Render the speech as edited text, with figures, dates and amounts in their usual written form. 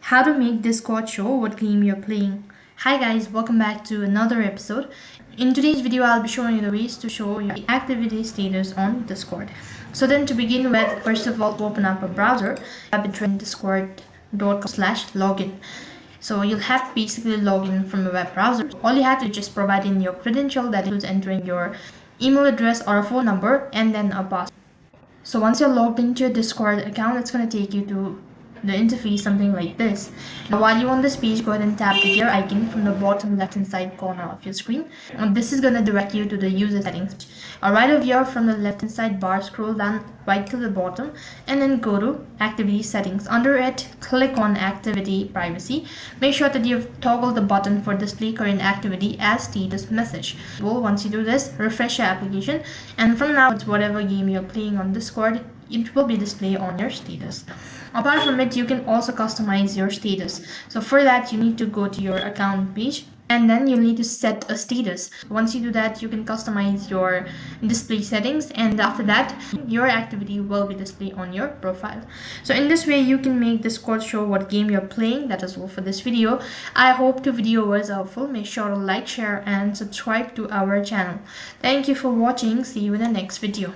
How to make Discord show what game you're playing. Hi guys, welcome back to another episode. In today's video, I'll be showing you the ways to show your activity status on Discord. So then to begin with, first of all, open up a browser, type in discord.com/login. So you'll have to basically log in from a web browser. All you have to just provide in your credential, that includes entering your email address or a phone number and then a password. So once you're logged into your Discord account, it's going to take you to the interface something like this. Now while you're on this page, go ahead and tap the gear icon from the bottom left hand side corner of your screen. And this is going to direct you to the user settings. Right over here from the left hand side bar, scroll down right to the bottom and then go to activity settings. Under it, click on activity privacy. Make sure that you've toggled the button for display current activity as status message. Well, once you do this, refresh your application, and from now it's whatever game you're playing on Discord, it will be displayed on your status. Apart from it, you can also customize your status. So for that, you need to go to your account page and then you'll need to set a status. Once you do that, you can customize your display settings, and after that, your activity will be displayed on your profile. So in this way, you can make Discord show what game you're playing. That is all for this video. I hope the video was helpful. Make sure to like, share and subscribe to our channel. Thank you for watching. See you in the next video.